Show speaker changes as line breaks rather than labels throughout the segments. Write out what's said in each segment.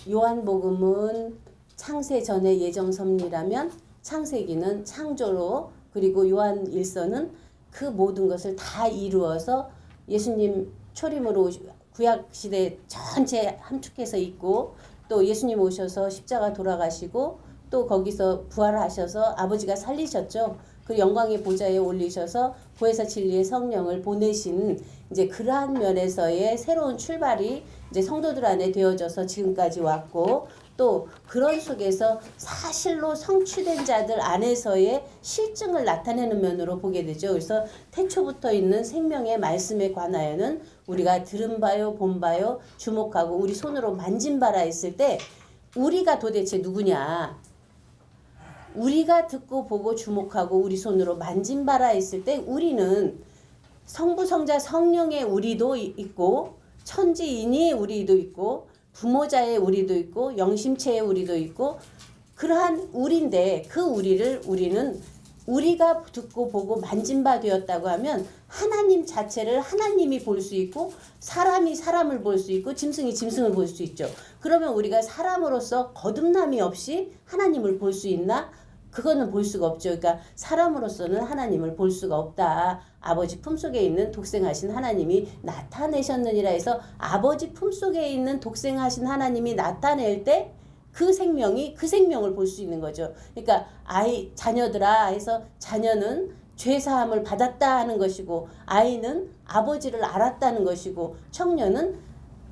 요한복음은 창세 전의 예정 섭리라면 창세기는 창조로, 그리고 요한일서는 그 모든 것을 다 이루어서 예수님 초림으로 구약 시대 전체 함축해서 있고, 또 예수님 오셔서 십자가 돌아가시고 또 거기서 부활하셔서 아버지가 살리셨죠. 그 영광의 보좌에 올리셔서 보혜사 진리의 성령을 보내신 이제 그러한 면에서의 새로운 출발이 이제 성도들 안에 되어져서 지금까지 왔고, 또 그런 속에서 사실로 성취된 자들 안에서의 실증을 나타내는 면으로 보게 되죠. 그래서 태초부터 있는 생명의 말씀에 관하여는 우리가 들은 바요, 본 바요, 주목하고 우리 손으로 만진 바라 했을 때 우리가 도대체 누구냐? 우리가 듣고 보고 주목하고 우리 손으로 만진 바라 했을 때 우리는 성부, 성자, 성령의 우리도 있고, 천지인이 우리도 있고, 부모자의 우리도 있고, 영심체의 우리도 있고, 그러한 우리인데 그 우리를 우리는 우리가 듣고 보고 만진 바 되었다고 하면 하나님 자체를 하나님이 볼 수 있고, 사람이 사람을 볼 수 있고, 짐승이 짐승을 볼 수 있죠. 그러면 우리가 사람으로서 거듭남이 없이 하나님을 볼 수 있나? 그거는 볼 수가 없죠. 그러니까 사람으로서는 하나님을 볼 수가 없다. 아버지 품속에 있는 독생하신 하나님이 나타내셨느니라 해서 아버지 품속에 있는 독생하신 하나님이 나타낼 때 그 생명이 그 생명을 볼 수 있는 거죠. 그러니까 자녀들아 해서 자녀는 죄사함을 받았다 하는 것이고, 아이는 아버지를 알았다는 것이고, 청년은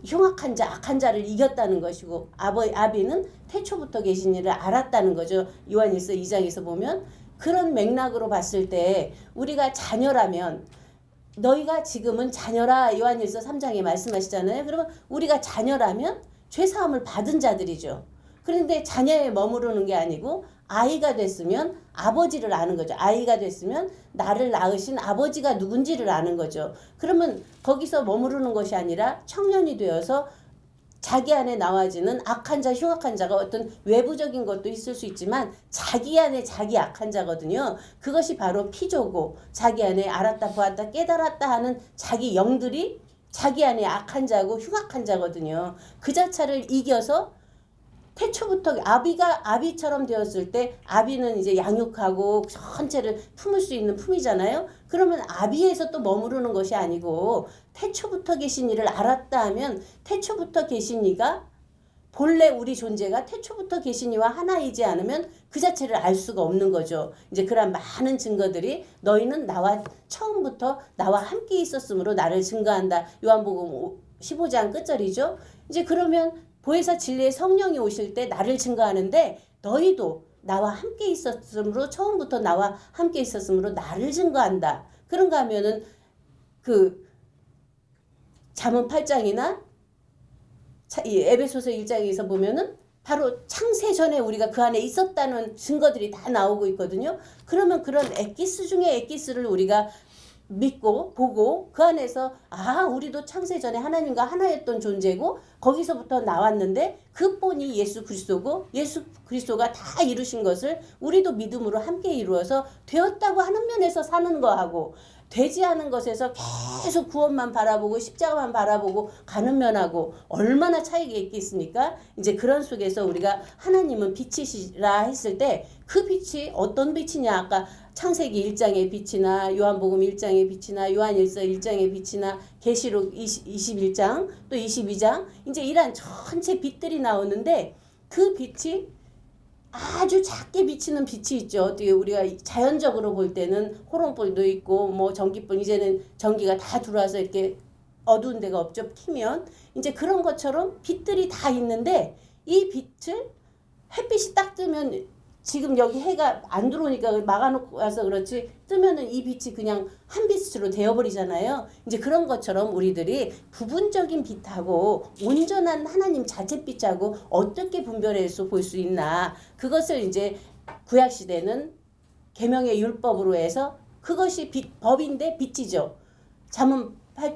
흉악한 자, 악한 자를 이겼다는 것이고, 아비는 태초부터 계신 이를 알았다는 거죠. 요한일서 2장에서 보면 그런 맥락으로 봤을 때 우리가 자녀라면, 너희가 지금은 자녀라 요한일서 3장에 말씀하시잖아요. 그러면 우리가 자녀라면 죄사함을 받은 자들이죠. 그런데 자녀에 머무르는 게 아니고 아이가 됐으면 아버지를 아는 거죠. 아이가 됐으면 나를 낳으신 아버지가 누군지를 아는 거죠. 그러면 거기서 머무르는 것이 아니라 청년이 되어서 자기 안에 나와지는 악한 자, 흉악한 자가 어떤 외부적인 것도 있을 수 있지만 자기 안에 자기 악한 자거든요. 그것이 바로 피조고, 자기 안에 알았다 보았다 깨달았다 하는 자기 영들이 자기 안에 악한 자고 흉악한 자거든요. 그 자체를 이겨서 태초부터 아비처럼 되었을 때 아비는 이제 양육하고 전체를 품을 수 있는 품이잖아요. 그러면 아비에서 또 머무르는 것이 아니고 태초부터 계신 이를 알았다 하면 태초부터 계신 이가 본래 우리 존재가 태초부터 계신 이와 하나이지 않으면 그 자체를 알 수가 없는 거죠. 이제 그런 많은 증거들이 너희는 나와 처음부터 나와 함께 있었으므로 나를 증거한다. 요한복음 15장 끝절이죠. 이제 그러면 보혜사 진리의 성령이 오실 때 나를 증거하는데 너희도 나와 함께 있었으므로 처음부터 나와 함께 있었으므로 나를 증거한다. 그런가 하면은 그 잠언 8장이나 에베소서 1장에서 보면은 바로 창세 전에 우리가 그 안에 있었다는 증거들이 다 나오고 있거든요. 그러면 그런 엑기스 중에 엑기스를 우리가 믿고 보고 그 안에서 우리도 창세 전에 하나님과 하나였던 존재고 거기서부터 나왔는데 그 본이 예수 그리스도고 예수 그리스도가 다 이루신 것을 우리도 믿음으로 함께 이루어서 되었다고 하는 면에서 사는 거하고, 되지 않은 것에서 계속 구원만 바라보고 십자가만 바라보고 가는 면하고 얼마나 차이가 있겠습니까? 이제 그런 속에서 우리가 하나님은 빛이시라 했을 때 그 빛이 어떤 빛이냐, 아까 창세기 1장의 빛이나 요한복음 1장의 빛이나 요한일서 1장의 빛이나 계시록 21장 또 22장 이제 이런 전체 빛들이 나오는데 그 빛이 아주 작게 비치는 빛이 있죠. 어떻게 우리가 자연적으로 볼 때는 호롱불도 있고 뭐 전기불, 이제는 전기가 다 들어와서 이렇게 어두운 데가 없죠. 키면 이제 그런 것처럼 빛들이 다 있는데 이 빛을 햇빛이 딱 뜨면, 지금 여기 해가 안 들어오니까 막아놓고 와서 그렇지 뜨면은 이 빛이 그냥 한 빛으로 되어버리잖아요. 이제 그런 것처럼 우리들이 부분적인 빛하고 온전한 하나님 자체빛하고 어떻게 분별해서 볼 수 있나, 그것을 이제 구약시대는 계명의 율법으로 해서 그것이 법인데 빛이죠.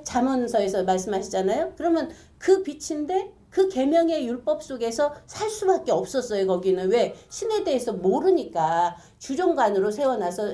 잠언서에서 말씀하시잖아요. 그러면 그 빛인데 그 계명의 율법 속에서 살 수밖에 없었어요. 거기는 왜? 신에 대해서 모르니까 주종관으로 세워놔서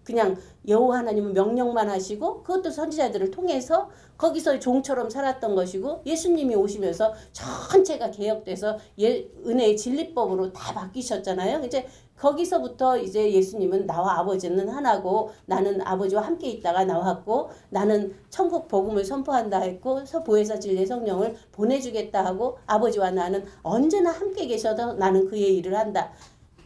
그냥 여호와 하나님은 명령만 하시고 그것도 선지자들을 통해서 거기서 종처럼 살았던 것이고 예수님이 오시면서 전체가 개혁돼서 은혜의 진리법으로 다 바뀌셨잖아요. 이제 거기서부터 이제 예수님은 나와 아버지는 하나고 나는 아버지와 함께 있다가 나왔고 나는 천국 복음을 선포한다 했고 보혜사 진리의 성령을 보내주겠다 하고 아버지와 나는 언제나 함께 계셔도 나는 그의 일을 한다.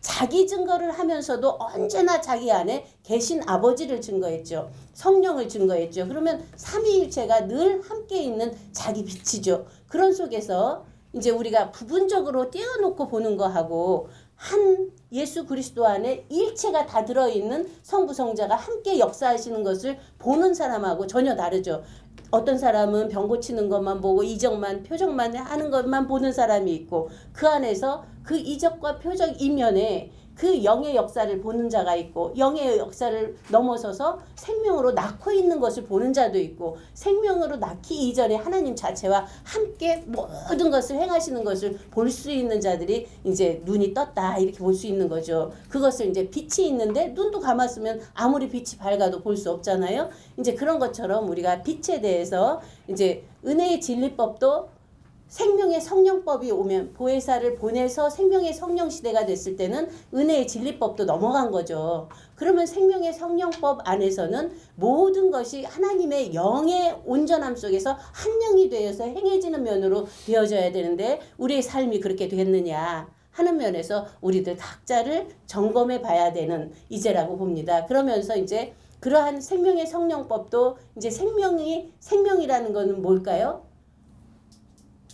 자기 증거를 하면서도 언제나 자기 안에 계신 아버지를 증거했죠. 성령을 증거했죠. 그러면 삼위일체가 늘 함께 있는 자기 빛이죠. 그런 속에서 이제 우리가 부분적으로 떼어놓고 보는 거하고 한 예수 그리스도 안에 일체가 다 들어있는 성부 성자가 함께 역사하시는 것을 보는 사람하고 전혀 다르죠. 어떤 사람은 병 고치는 것만 보고 이적만 표적만 하는 것만 보는 사람이 있고 그 안에서 그 이적과 표적 이면에 그 영의 역사를 보는 자가 있고 영의 역사를 넘어서서 생명으로 낳고 있는 것을 보는 자도 있고 생명으로 낳기 이전에 하나님 자체와 함께 모든 것을 행하시는 것을 볼 수 있는 자들이 이제 눈이 떴다 이렇게 볼 수 있는 거죠. 그것을 이제 빛이 있는데 눈도 감았으면 아무리 빛이 밝아도 볼 수 없잖아요. 이제 그런 것처럼 우리가 빛에 대해서 이제 은혜의 진리법도 생명의 성령법이 오면 보혜사를 보내서 생명의 성령 시대가 됐을 때는 은혜의 진리법도 넘어간 거죠. 그러면 생명의 성령법 안에서는 모든 것이 하나님의 영의 온전함 속에서 한 영이 되어서 행해지는 면으로 되어져야 되는데 우리의 삶이 그렇게 됐느냐 하는 면에서 우리들 각자를 점검해 봐야 되는 이제라고 봅니다. 그러면서 이제 그러한 생명의 성령법도 이제 생명이라는 것은 뭘까요?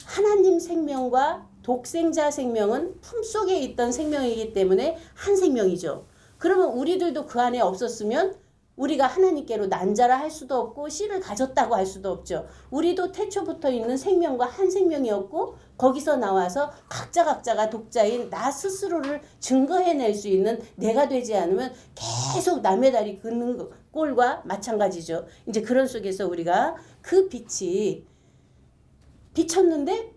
하나님 생명과 독생자 생명은 품속에 있던 생명이기 때문에 한 생명이죠. 그러면 우리들도 그 안에 없었으면 우리가 하나님께로 난자라 할 수도 없고 씨를 가졌다고 할 수도 없죠. 우리도 태초부터 있는 생명과 한 생명이었고 거기서 나와서 각자가 독자인 나 스스로를 증거해낼 수 있는 내가 되지 않으면 계속 남의 다리 긋는 꼴과 마찬가지죠. 이제 그런 속에서 우리가 그 빛이 비쳤는데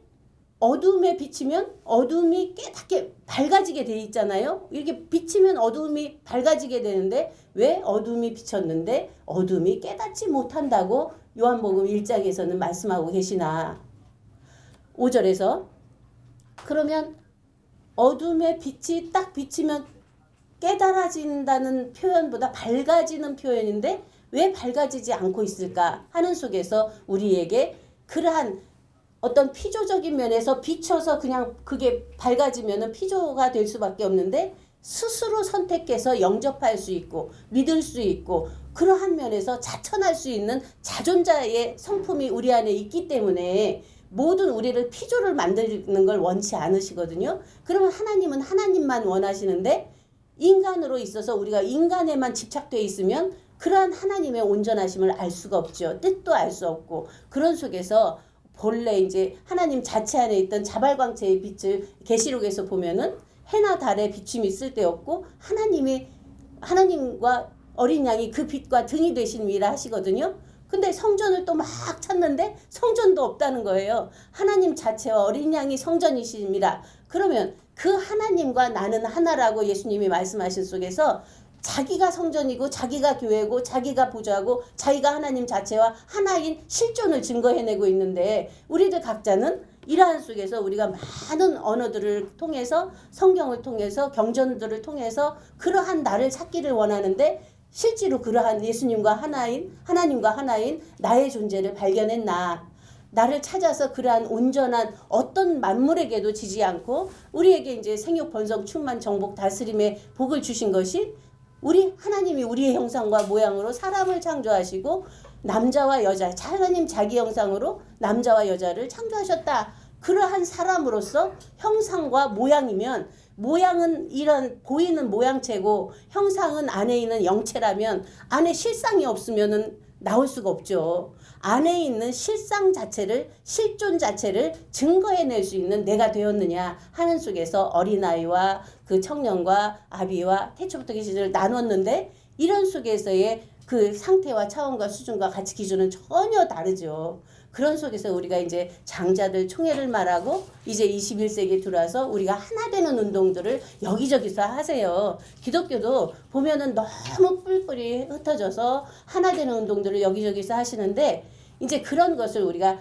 어둠에 비치면 어둠이 깨닫게 밝아지게 돼 있잖아요. 이렇게 비치면 어둠이 밝아지게 되는데 왜 어둠이 비쳤는데 어둠이 깨닫지 못한다고 요한복음 1장에서는 말씀하고 계시나. 5절에서 그러면 어둠의 빛이 딱 비치면 깨달아진다는 표현보다 밝아지는 표현인데 왜 밝아지지 않고 있을까 하는 속에서 우리에게 그러한 어떤 피조적인 면에서 비춰서 그냥 그게 밝아지면은 피조가 될 수밖에 없는데 스스로 선택해서 영접할 수 있고 믿을 수 있고 그러한 면에서 자천할 수 있는 자존자의 성품이 우리 안에 있기 때문에 모든 우리를 피조를 만드는 걸 원치 않으시거든요. 그러면 하나님은 하나님만 원하시는데 인간으로 있어서 우리가 인간에만 집착되어 있으면 그러한 하나님의 온전하심을 알 수가 없죠. 뜻도 알 수 없고 그런 속에서 본래 이제 하나님 자체 안에 있던 자발광체의 빛을 계시록에서 보면은 해나 달에 비춤이 쓸데없고 하나님과 어린 양이 그 빛과 등이 되신 미라 하시거든요. 근데 성전을 또 막 찾는데 성전도 없다는 거예요. 하나님 자체와 어린 양이 성전이십니다. 그러면 그 하나님과 나는 하나라고 예수님이 말씀하신 속에서 자기가 성전이고 자기가 교회고 자기가 보좌고 자기가 하나님 자체와 하나인 실존을 증거해내고 있는데 우리들 각자는 이러한 속에서 우리가 많은 언어들을 통해서 성경을 통해서 경전들을 통해서 그러한 나를 찾기를 원하는데 실제로 그러한 예수님과 하나님과 하나인 나의 존재를 발견했나. 나를 찾아서 그러한 온전한 어떤 만물에게도 지지 않고 우리에게 이제 생육 번성 충만 정복 다스림의 복을 주신 것이 하나님이 우리의 형상과 모양으로 사람을 창조하시고 남자와 여자 하나님 자기 형상으로 남자와 여자를 창조하셨다. 그러한 사람으로서 형상과 모양이면 모양은 이런 보이는 모양체고 형상은 안에 있는 영체라면 안에 실상이 없으면은 나올 수가 없죠. 안에 있는 실존 자체를 증거해낼 수 있는 내가 되었느냐 하는 속에서 어린아이와 그 청년과 아비와 태초부터 계시를 나눴는데 이런 속에서의 그 상태와 차원과 수준과 가치 기준은 전혀 다르죠. 그런 속에서 우리가 이제 장자들 총회를 말하고 이제 21세기에 들어와서 우리가 하나 되는 운동들을 여기저기서 하세요. 기독교도 보면은 너무 뿔뿔이 흩어져서 하나 되는 운동들을 여기저기서 하시는데 이제 그런 것을 우리가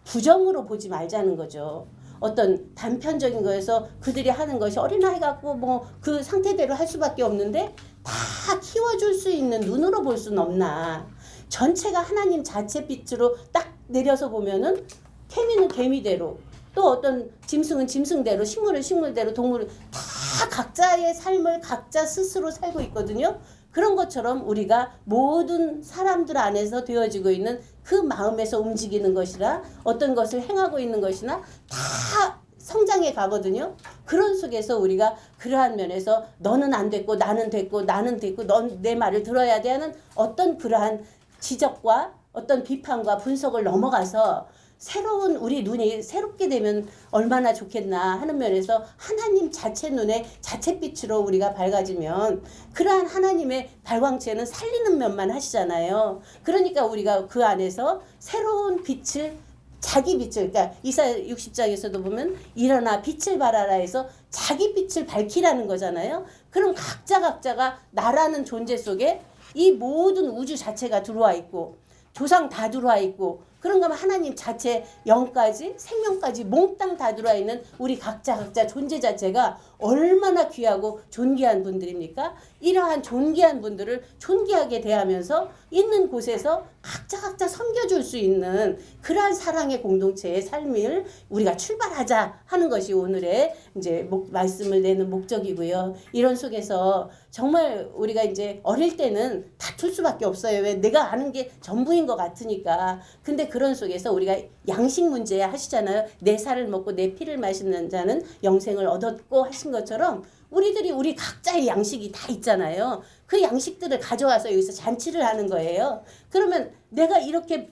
부정으로 보지 말자는 거죠. 어떤 단편적인 거에서 그들이 하는 것이 어린아이 같고 뭐 그 상태대로 할 수밖에 없는데 다 키워줄 수 있는 눈으로 볼 수는 없나. 전체가 하나님 자체 빛으로 딱 내려서 보면은 개미는 개미대로 또 어떤 짐승은 짐승대로 식물은 식물대로 동물은 다 각자의 삶을 각자 스스로 살고 있거든요. 그런 것처럼 우리가 모든 사람들 안에서 되어지고 있는 그 마음에서 움직이는 것이라 어떤 것을 행하고 있는 것이나 다 성장해 가거든요. 그런 속에서 우리가 그러한 면에서 너는 안 됐고 나는 됐고 나는 됐고 넌 내 말을 들어야 돼 하는 어떤 그러한 지적과 어떤 비판과 분석을 넘어가서 새로운 우리 눈이 새롭게 되면 얼마나 좋겠나 하는 면에서 하나님 자체 눈에 자체 빛으로 우리가 밝아지면 그러한 하나님의 발광체는 살리는 면만 하시잖아요. 그러니까 우리가 그 안에서 새로운 빛을 자기 빛을 그러니까 이사야 60장에서도 보면 일어나 빛을 발하라 해서 자기 빛을 밝히라는 거잖아요. 그럼 각자가 나라는 존재 속에 이 모든 우주 자체가 들어와 있고 조상 다 들어와 있고 그런가 하면 하나님 자체 영까지 생명까지 몽땅 다 들어와 있는 우리 각자 존재 자체가 얼마나 귀하고 존귀한 분들입니까? 이러한 존귀한 분들을 존귀하게 대하면서 있는 곳에서 각자 섬겨줄 수 있는 그러한 사랑의 공동체의 삶을 우리가 출발하자 하는 것이 오늘의 이제 말씀을 내는 목적이고요. 이런 속에서 정말 우리가 이제 어릴 때는 다툴 수밖에 없어요. 왜 내가 아는 게 전부인 것 같으니까. 근데 그런 속에서 우리가 양식 문제 하시잖아요. 내 살을 먹고 내 피를 마시는 자는 영생을 얻었고 하신 것처럼 우리들이 우리 각자의 양식이 다 있잖아요. 그 양식들을 가져와서 여기서 잔치를 하는 거예요. 그러면 내가 이렇게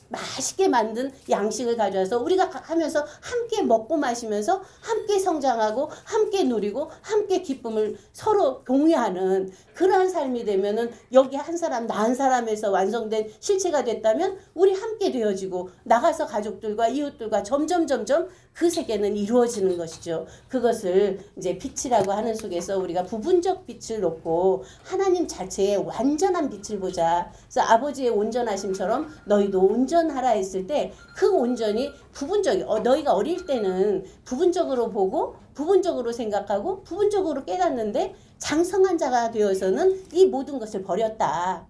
맛있게 만든 양식을 가져와서 우리가 하면서 함께 먹고 마시면서 함께 성장하고 함께 누리고 함께 기쁨을 서로 공유하는 그러한 삶이 되면은 여기 한 사람 나 한 사람에서 완성된 실체가 됐다면 우리 함께 되어지고 나가서 가족들과 이웃들과 점점 그 세계는 이루어지는 것이죠. 그것을 이제 빛이라고 하는 속에서 우리가 부분적 빛을 놓고 하나님 자체의 완전한 빛을 보자. 그래서 아버지의 온전하심처럼 너희도 온전하라 했을 때 그 온전이 부분적이 너희가 어릴 때는 부분적으로 보고 부분적으로 생각하고 부분적으로 깨닫는데 장성한 자가 되어서는 이 모든 것을 버렸다.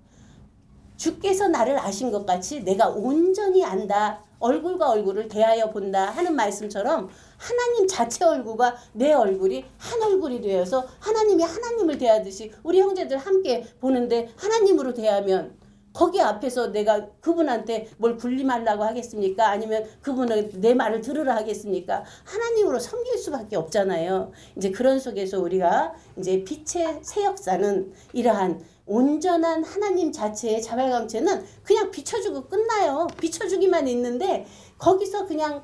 주께서 나를 아신 것 같이 내가 온전히 안다. 얼굴과 얼굴을 대하여 본다 하는 말씀처럼 하나님 자체 얼굴과 내 얼굴이 한 얼굴이 되어서 하나님이 하나님을 대하듯이 우리 형제들 함께 보는데 하나님으로 대하면 거기 앞에서 내가 그분한테 뭘 군림하려고 하겠습니까? 아니면 그분은 내 말을 들으라 하겠습니까? 하나님으로 섬길 수밖에 없잖아요. 이제 그런 속에서 우리가 이제 빛의 새 역사는 이러한 온전한 하나님 자체의 자발광체는 그냥 비춰주고 끝나요. 비춰주기만 있는데 거기서 그냥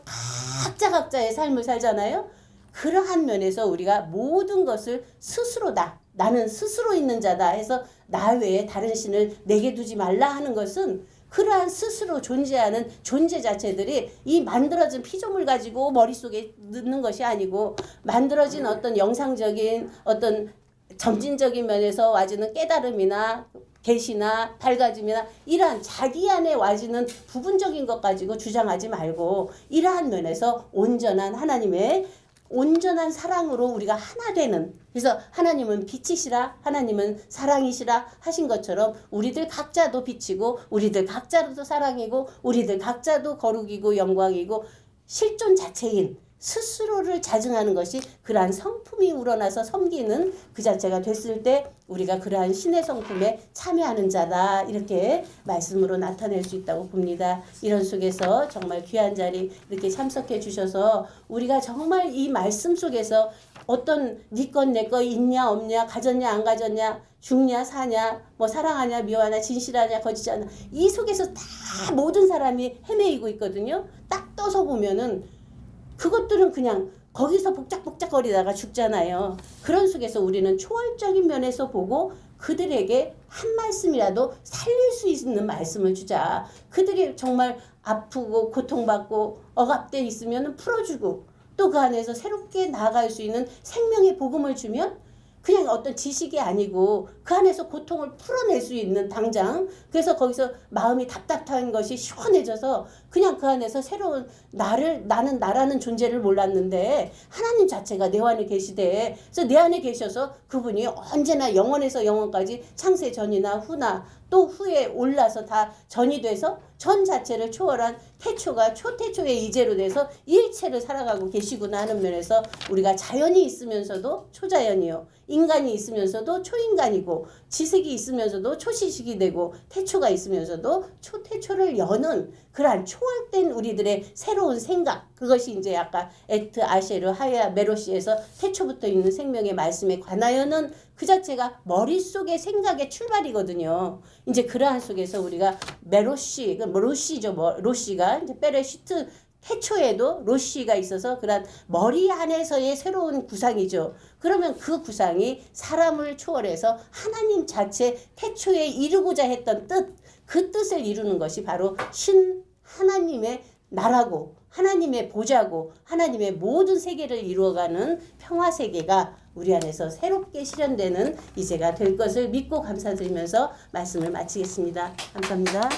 각자의 삶을 살잖아요. 그러한 면에서 우리가 모든 것을 스스로다. 나는 스스로 있는 자다 해서 나 외에 다른 신을 내게 두지 말라 하는 것은 그러한 스스로 존재하는 존재 자체들이 이 만들어진 피조물 가지고 머릿속에 넣는 것이 아니고 만들어진 어떤 영상적인 어떤 점진적인 면에서 와지는 깨달음이나 계시나 밝아짐이나 이러한 자기 안에 와지는 부분적인 것 가지고 주장하지 말고 이러한 면에서 온전한 하나님의 온전한 사랑으로 우리가 하나 되는 그래서 하나님은 빛이시라 하나님은 사랑이시라 하신 것처럼 우리들 각자도 빛이고 우리들 각자도 사랑이고 우리들 각자도 거룩이고 영광이고 실존 자체인 스스로를 자증하는 것이 그러한 성품이 우러나서 섬기는 그 자체가 됐을 때 우리가 그러한 신의 성품에 참여하는 자다 이렇게 말씀으로 나타낼 수 있다고 봅니다. 이런 속에서 정말 귀한 자리 이렇게 참석해 주셔서 우리가 정말 이 말씀 속에서 어떤 네 것 내 것 있냐 없냐 가졌냐 안 가졌냐 죽냐 사냐 뭐 사랑하냐 미워하냐 진실하냐 거짓하냐 이 속에서 다 모든 사람이 헤매이고 있거든요. 딱 떠서 보면은 그것들은 그냥 거기서 복작복작거리다가 죽잖아요. 그런 속에서 우리는 초월적인 면에서 보고 그들에게 한 말씀이라도 살릴 수 있는 말씀을 주자. 그들이 정말 아프고 고통받고 억압돼 있으면 풀어주고 또 그 안에서 새롭게 나아갈 수 있는 생명의 복음을 주면 그냥 어떤 지식이 아니고 그 안에서 고통을 풀어낼 수 있는 당장 그래서 거기서 마음이 답답한 것이 시원해져서 그냥 그 안에서 새로운 나는 나라는 존재를 몰랐는데 하나님 자체가 내 안에 계시대. 그래서 내 안에 계셔서 그분이 언제나 영원에서 영원까지 창세 전이나 후나 또 후에 올라서 다 전이 돼서 전 자체를 초월한 태초가 초태초의 이제로 돼서 일체를 살아가고 계시구나 하는 면에서 우리가 자연이 있으면서도 초자연이요. 인간이 있으면서도 초인간이고 지식이 있으면서도 초지식이 되고 태초가 있으면서도 초태초를 여는 그러한 초월된 우리들의 새로운 생각 그것이 이제 아까 에트 아셰르 하야 메로시에서 태초부터 있는 생명의 말씀에 관하여는 그 자체가 머릿속의 생각의 출발이거든요. 이제 그러한 속에서 우리가 메로시, 로시죠. 로시가 이제 베레시트 태초에도 로시가 있어서 그런 머리 안에서의 새로운 구상이죠. 그러면 그 구상이 사람을 초월해서 하나님 자체 태초에 이루고자 했던 뜻, 그 뜻을 이루는 것이 바로 신 하나님의 나라고 하나님의 보좌고 하나님의 모든 세계를 이루어가는 평화세계가 우리 안에서 새롭게 실현되는 이제가 될 것을 믿고 감사드리면서 말씀을 마치겠습니다. 감사합니다.